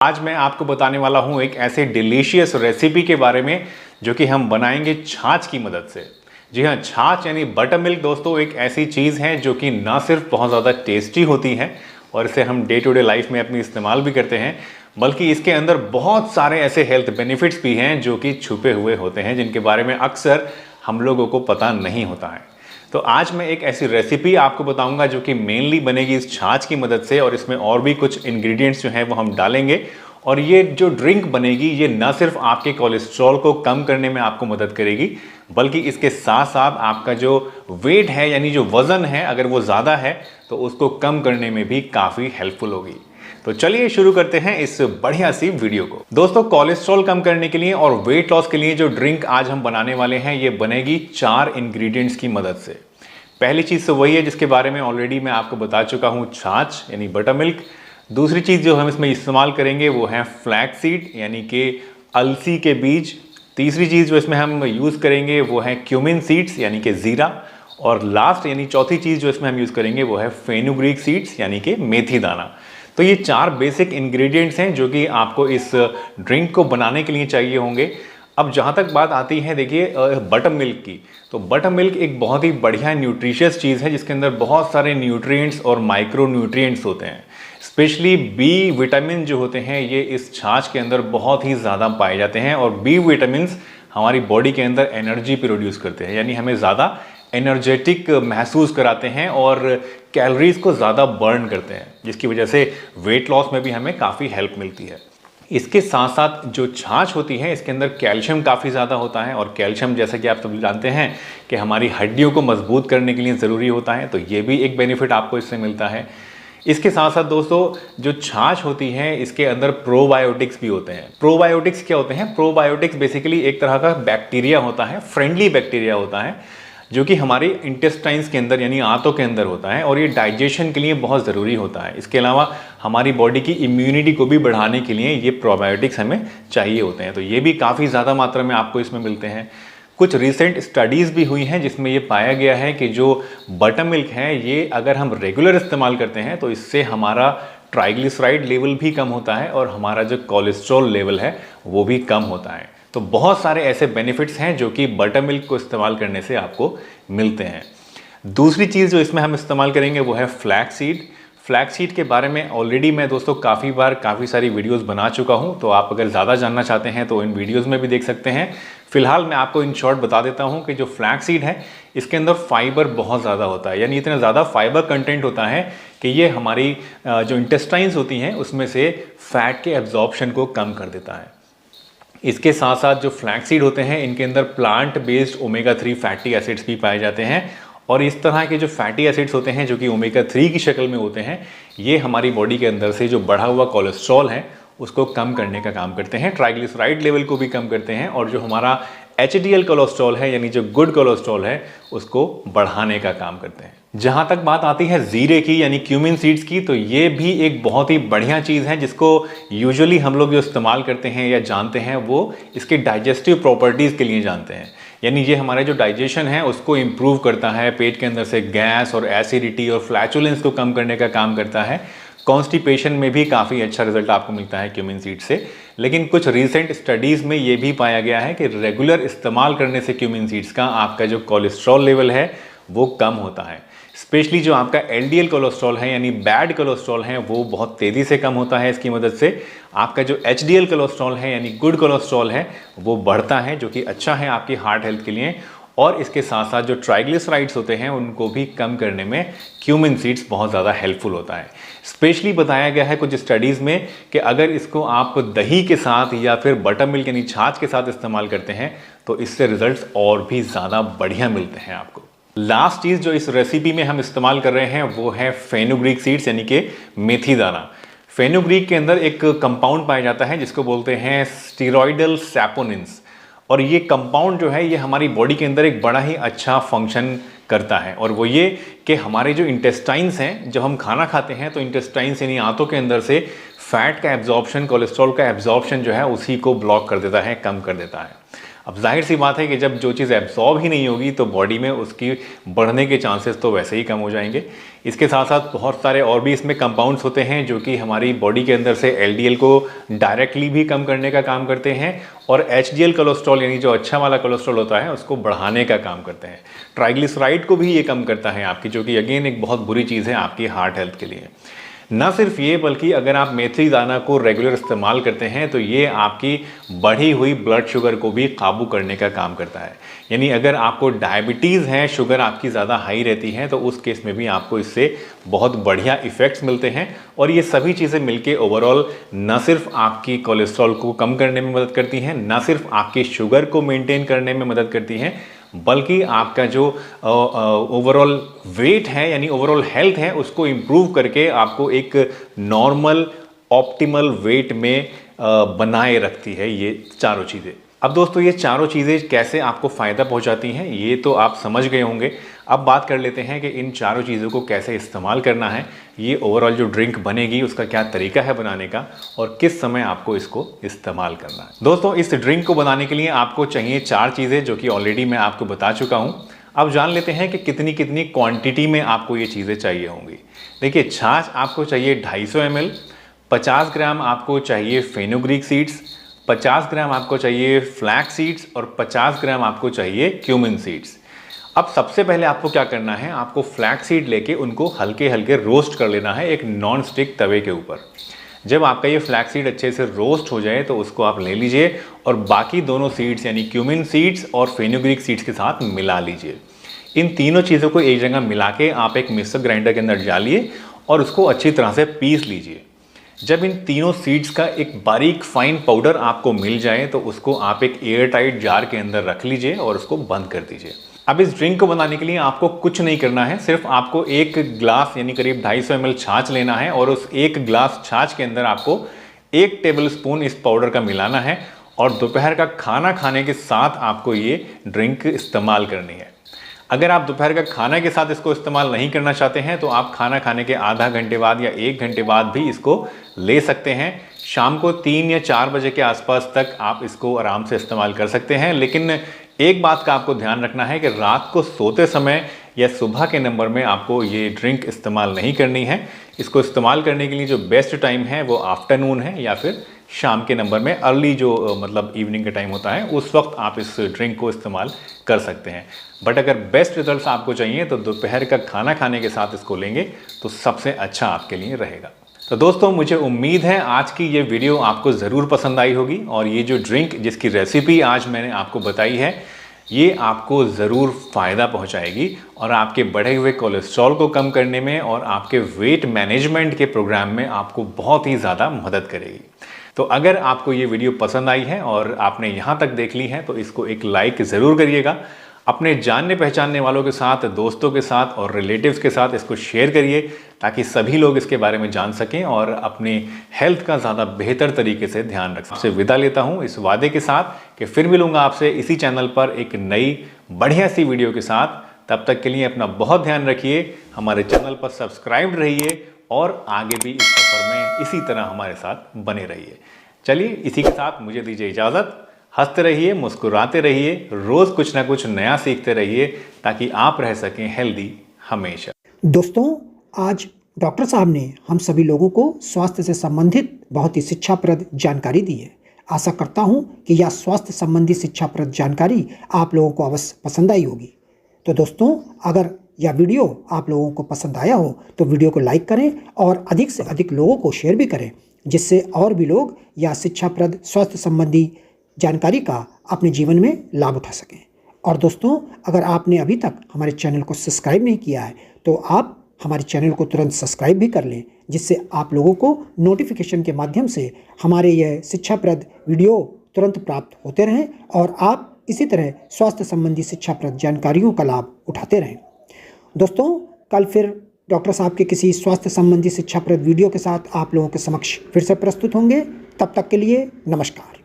आज मैं आपको बताने वाला हूं एक ऐसे डिलीशियस रेसिपी के बारे में जो कि हम बनाएंगे छाछ की मदद से। जी हाँ, छाछ यानी बटर मिल्क दोस्तों एक ऐसी चीज़ है जो कि ना सिर्फ बहुत ज़्यादा टेस्टी होती है और इसे हम डे टू डे लाइफ में अपनी इस्तेमाल भी करते हैं, बल्कि इसके अंदर बहुत सारे ऐसे हेल्थ बेनिफिट्स भी हैं जो कि छुपे हुए होते हैं, जिनके बारे में अक्सर हम लोगों को पता नहीं होता है। तो आज मैं एक ऐसी रेसिपी आपको बताऊंगा जो कि मेनली बनेगी इस छाछ की मदद से, और इसमें और भी कुछ इंग्रेडिएंट्स जो हैं वो हम डालेंगे। और ये जो ड्रिंक बनेगी ये न सिर्फ आपके कोलेस्ट्रॉल को कम करने में आपको मदद करेगी, बल्कि इसके साथ साथ आपका जो वेट है यानी जो वज़न है अगर वो ज़्यादा है तो उसको कम करने में भी काफ़ी हेल्पफुल होगी। तो चलिए शुरू करते हैं इस बढ़िया सी वीडियो को। दोस्तों, कोलेस्ट्रॉल कम करने के लिए और वेट लॉस के लिए जो ड्रिंक आज हम बनाने वाले हैं ये बनेगी 4 इंग्रेडिएंट्स की मदद से। पहली चीज़ तो वही है जिसके बारे में ऑलरेडी मैं आपको बता चुका हूँ, छाछ यानी बटर मिल्क। दूसरी चीज़ जो हम इसमें इस्तेमाल करेंगे वो है फ्लैक्स सीड यानी कि अलसी के बीज। तीसरी चीज़ जो इसमें हम यूज़ करेंगे वो है क्यूमिन सीड्स यानी कि ज़ीरा। और लास्ट यानी चौथी चीज़ जो इसमें हम यूज़ करेंगे वो है फेनुग्रीक सीड्स यानी कि मेथी दाना। तो ये 4 बेसिक इंग्रेडिएंट्स हैं जो कि आपको इस ड्रिंक को बनाने के लिए चाहिए होंगे। अब जहाँ तक बात आती है देखिए बटर मिल्क की, तो बटर मिल्क एक बहुत ही बढ़िया न्यूट्रिशियस चीज़ है जिसके अंदर बहुत सारे न्यूट्रिएंट्स और माइक्रो न्यूट्रिएंट्स होते हैं। स्पेशली बी विटामिन जो होते हैं ये इस छाछ के अंदर बहुत ही ज़्यादा पाए जाते हैं, और बी विटामिन्स हमारी बॉडी के अंदर एनर्जी प्रोड्यूस करते हैं, यानी हमें ज़्यादा एनर्जेटिक महसूस कराते हैं और कैलोरीज को ज़्यादा बर्न करते हैं, जिसकी वजह से वेट लॉस में भी हमें काफ़ी हेल्प मिलती है। इसके साथ साथ जो छाछ होती है इसके अंदर कैल्शियम काफ़ी ज़्यादा होता है, और कैल्शियम जैसा कि आप सब जानते हैं कि हमारी हड्डियों को मजबूत करने के लिए ज़रूरी होता है, तो ये भी एक बेनिफिट आपको इससे मिलता है। इसके साथ साथ दोस्तों जो छाछ होती है इसके अंदर प्रोबायोटिक्स भी होते हैं। प्रोबायोटिक्स क्या होते हैं? प्रोबायोटिक्स बेसिकली एक तरह का बैक्टीरिया होता है, फ्रेंडली बैक्टीरिया होता है, जो कि हमारे इंटेस्टाइन्स के अंदर यानी आंतों के अंदर होता है, और ये डाइजेशन के लिए बहुत ज़रूरी होता है। इसके अलावा हमारी बॉडी की इम्यूनिटी को भी बढ़ाने के लिए ये प्रोबायोटिक्स हमें चाहिए होते हैं, तो ये भी काफ़ी ज़्यादा मात्रा में आपको इसमें मिलते हैं। कुछ रिसेंट स्टडीज़ भी हुई हैं जिसमें ये पाया गया है कि जो बटर मिल्क है ये अगर हम रेगुलर इस्तेमाल करते हैं तो इससे हमारा ट्राइग्लिसराइड लेवल भी कम होता है और हमारा जो कोलेस्ट्रॉल लेवल है वो भी कम होता है। तो बहुत सारे ऐसे बेनिफिट्स हैं जो कि बटर मिल्क को इस्तेमाल करने से आपको मिलते हैं। दूसरी चीज़ जो इसमें हम इस्तेमाल करेंगे वो है फ्लैक्स सीड। फ्लैक्स सीड के बारे में ऑलरेडी मैं दोस्तों काफ़ी सारी वीडियोस बना चुका हूं, तो आप अगर ज़्यादा जानना चाहते हैं तो इन वीडियोस में भी देख सकते हैं। फिलहाल मैं आपको इन शॉर्ट बता देता हूं कि जो फ्लैक्स सीड है इसके अंदर फाइबर बहुत ज़्यादा होता है, यानी इतना ज़्यादा फाइबर कंटेंट होता है कि ये हमारी जो इंटेस्टाइन्स होती हैं उसमें से फैट के एब्जॉर्प्शन को कम कर देता है। इसके साथ साथ जो फ्लैक्स सीड होते हैं इनके अंदर plant based omega 3 fatty acids भी पाए जाते हैं, और इस तरह के जो फैटी एसिड्स होते हैं जो कि ओमेगा 3 की शक्ल में होते हैं ये हमारी बॉडी के अंदर से जो बढ़ा हुआ कोलेस्ट्रॉल है उसको कम करने का काम करते हैं, ट्राइग्लिसराइड लेवल को भी कम करते हैं, और जो हमारा एचडीएल कोलेस्ट्रॉल है यानी जो गुड कोलेस्ट्रॉल है उसको बढ़ाने का काम करते हैं। जहाँ तक बात आती है जीरे की यानी क्यूमिन सीड्स की, तो ये भी एक बहुत ही बढ़िया चीज़ है जिसको यूजुअली हम लोग जो इस्तेमाल करते हैं या जानते हैं वो इसके डाइजेस्टिव प्रॉपर्टीज़ के लिए जानते हैं, यानी ये हमारे जो डाइजेशन है उसको इम्प्रूव करता है, पेट के अंदर से गैस और एसिडिटी और फ्लैचुलेंस को कम करने का काम करता है। कॉन्स्टिपेशन में भी काफ़ी अच्छा रिजल्ट आपको मिलता है क्यूमिन सीड से। लेकिन कुछ रीसेंट स्टडीज़ में ये भी पाया गया है कि रेगुलर इस्तेमाल करने से क्यूमिन सीड्स का आपका जो कोलेस्ट्रॉल लेवल है वो कम होता है। स्पेशली जो आपका एलडीएल कोलेस्ट्रॉल है यानी बैड कोलेस्ट्रॉल है वो बहुत तेज़ी से कम होता है इसकी मदद से। आपका जो एचडीएल कोलेस्ट्रॉल है यानी गुड कोलेस्ट्रॉल है वो बढ़ता है, जो कि अच्छा है आपकी हार्ट हेल्थ के लिए। और इसके साथ साथ जो ट्राइग्लिसराइड्स होते हैं उनको भी कम करने में क्यूमिन सीड्स बहुत ज़्यादा हेल्पफुल होता है। स्पेशली बताया गया है कुछ स्टडीज़ में कि अगर इसको आप दही के साथ या फिर बटर मिल्क यानी छाछ के साथ इस्तेमाल करते हैं तो इससे रिजल्ट्स और भी ज़्यादा बढ़िया मिलते हैं आपको। लास्ट चीज़ जो इस रेसिपी में हम इस्तेमाल कर रहे हैं वो है फेनुग्रीक सीड्स यानी कि मेथी दाना। फेनुग्रीक के अंदर एक कंपाउंड पाया जाता है जिसको बोलते हैं स्टीरॉयडल सैपोनिन्स, और ये कंपाउंड जो है ये हमारी बॉडी के अंदर एक बड़ा ही अच्छा फंक्शन करता है, और वो ये कि हमारे जो इंटेस्टाइन्स हैं, जब हम खाना खाते हैं तो इंटेस्टाइन्स यानी आंतों के अंदर से फैट का एब्जॉर्प्शन, कोलेस्ट्रॉल का एब्जॉर्प्शन जो है उसी को ब्लॉक कर देता है, कम कर देता है। अब जाहिर सी बात है कि जब जो चीज़ एब्जॉर्ब ही नहीं होगी तो बॉडी में उसकी बढ़ने के चांसेस तो वैसे ही कम हो जाएंगे। इसके साथ साथ बहुत सारे और भी इसमें कंपाउंड्स होते हैं जो कि हमारी बॉडी के अंदर से एलडीएल को डायरेक्टली भी कम करने का काम करते हैं और एचडीएल कोलेस्ट्रॉल यानी जो अच्छा वाला कोलेस्ट्रॉल होता है उसको बढ़ाने का काम करते हैं। ट्राइग्लिसराइड को भी ये कम करता है आपकी, जो कि अगेन एक बहुत बुरी चीज़ है आपकी हार्ट हेल्थ के लिए। ना सिर्फ ये बल्कि अगर आप मेथी दाना को रेगुलर इस्तेमाल करते हैं तो ये आपकी बढ़ी हुई ब्लड शुगर को भी काबू करने का काम करता है। यानी अगर आपको डायबिटीज़ है, शुगर आपकी ज़्यादा हाई रहती है, तो उस केस में भी आपको इससे बहुत बढ़िया इफ़ेक्ट्स मिलते हैं। और ये सभी चीज़ें मिलके ओवरऑल न सिर्फ आपकी कोलेस्ट्रॉल को कम करने में मदद करती हैं, न सिर्फ आपकी शुगर को मेंटेन करने में मदद करती हैं, बल्कि आपका जो ओवरऑल वेट है यानी ओवरऑल हेल्थ है उसको इम्प्रूव करके आपको एक नॉर्मल ऑप्टिमल वेट में बनाए रखती है ये चारों चीज़ें। अब दोस्तों ये चारों चीज़ें कैसे आपको फ़ायदा पहुंचाती हैं ये तो आप समझ गए होंगे। अब बात कर लेते हैं कि इन चारों चीज़ों को कैसे इस्तेमाल करना है, ये ओवरऑल जो ड्रिंक बनेगी उसका क्या तरीका है बनाने का और किस समय आपको इसको इस्तेमाल करना है। दोस्तों इस ड्रिंक को बनाने के लिए आपको चाहिए 4 चीज़ें जो कि ऑलरेडी मैं आपको बता चुका हूँ। अब जान लेते हैं कि कितनी कितनी क्वांटिटी में आपको ये चीज़ें चाहिए होंगी। देखिए छाछ आपको चाहिए 250 ml, 50 ग्राम आपको चाहिए फेनुग्रीक सीड्स, 50 ग्राम आपको चाहिए फ्लैक्स सीड्स और 50 ग्राम आपको चाहिए क्यूमिन सीड्स। अब सबसे पहले आपको क्या करना है, आपको फ्लैक्स सीड लेके उनको हल्के हल्के रोस्ट कर लेना है एक नॉन स्टिक तवे के ऊपर। जब आपका ये फ्लैक्स सीड अच्छे से रोस्ट हो जाए तो उसको आप ले लीजिए और बाकी दोनों सीड्स यानी क्यूमिन सीड्स और फेनुग्रीक सीड्स के साथ मिला लीजिए। इन तीनों चीज़ों को एक जगह मिला के आप एक मिक्सर ग्राइंडर के अंदर डालिए और उसको अच्छी तरह से पीस लीजिए। जब इन तीनों सीड्स का एक बारीक फाइन पाउडर आपको मिल जाए तो उसको आप एक एयर टाइट जार के अंदर रख लीजिए और उसको बंद कर दीजिए। अब इस ड्रिंक को बनाने के लिए आपको कुछ नहीं करना है, सिर्फ आपको 1 ग्लास यानी करीब 250 ml छाछ लेना है और उस 1 ग्लास छाछ के अंदर आपको 1 टेबलस्पून इस पाउडर का मिलाना है और दोपहर का खाना खाने के साथ आपको ये ड्रिंक इस्तेमाल करनी है। अगर आप दोपहर का खाना के साथ इसको इस्तेमाल नहीं करना चाहते हैं तो आप खाना खाने के आधा घंटे बाद या 1 घंटे बाद भी इसको ले सकते हैं। शाम को 3 या 4 बजे के आसपास तक आप इसको आराम से इस्तेमाल कर सकते हैं। लेकिन एक बात का आपको ध्यान रखना है कि रात को सोते समय या सुबह के नंबर में आपको ये ड्रिंक इस्तेमाल नहीं करनी है। इसको इस्तेमाल करने के लिए जो बेस्ट टाइम है वो आफ्टरनून है या फिर शाम के नंबर में अर्ली जो मतलब इवनिंग का टाइम होता है उस वक्त आप इस ड्रिंक को इस्तेमाल कर सकते हैं। बट अगर बेस्ट रिजल्ट्स आपको चाहिए तो दोपहर का खाना खाने के साथ इसको लेंगे तो सबसे अच्छा आपके लिए रहेगा। तो दोस्तों मुझे उम्मीद है आज की ये वीडियो आपको ज़रूर पसंद आई होगी और ये जो ड्रिंक जिसकी रेसिपी आज मैंने आपको बताई है ये आपको ज़रूर फ़ायदा पहुंचाएगी और आपके बढ़े हुए कोलेस्ट्रॉल को कम करने में और आपके वेट मैनेजमेंट के प्रोग्राम में आपको बहुत ही ज़्यादा मदद करेगी। तो अगर आपको ये वीडियो पसंद आई है और आपने यहाँ तक देख ली है तो इसको एक लाइक ज़रूर करिएगा। अपने जानने पहचानने वालों के साथ, दोस्तों के साथ और रिलेटिव्स के साथ इसको शेयर करिए ताकि सभी लोग इसके बारे में जान सकें और अपनी हेल्थ का ज़्यादा बेहतर तरीके से ध्यान रख सकें। आपसे विदा लेता हूँ इस वादे के साथ कि फिर मिलूंगा आपसे इसी चैनल पर एक नई बढ़िया सी वीडियो के साथ। तब तक के लिए अपना बहुत ध्यान रखिए, हमारे चैनल पर सब्सक्राइब रहिए और आगे भी इस सफ़र में इसी तरह हमारे साथ बने रहिए। चलिए इसी के साथ मुझे दीजिए इजाज़त। हंसते रहिए, मुस्कुराते रहिए, रोज़ कुछ ना कुछ नया सीखते रहिए ताकि आप रह सकें हेल्दी हमेशा। दोस्तों आज डॉक्टर साहब ने हम सभी लोगों को स्वास्थ्य से संबंधित बहुत ही शिक्षाप्रद जानकारी दी है। आशा करता हूं कि यह स्वास्थ्य संबंधी शिक्षाप्रद जानकारी आप लोगों को अवश्य पसंद आई होगी। तो दोस्तों अगर यह वीडियो आप लोगों को पसंद आया हो तो वीडियो को लाइक करें और अधिक से अधिक लोगों को शेयर भी करें, जिससे और भी लोग यह शिक्षाप्रद स्वास्थ्य संबंधी जानकारी का अपने जीवन में लाभ उठा सकें। और दोस्तों अगर आपने अभी तक हमारे चैनल को सब्सक्राइब नहीं किया है तो आप हमारे चैनल को तुरंत सब्सक्राइब भी कर लें, जिससे आप लोगों को नोटिफिकेशन के माध्यम से हमारे यह शिक्षाप्रद वीडियो तुरंत प्राप्त होते रहें और आप इसी तरह स्वास्थ्य संबंधी शिक्षाप्रद जानकारियों का लाभ उठाते रहें। दोस्तों कल फिर डॉक्टर साहब के किसी स्वास्थ्य संबंधी शिक्षाप्रद वीडियो के साथ आप लोगों के समक्ष फिर से प्रस्तुत होंगे। तब तक के लिए नमस्कार।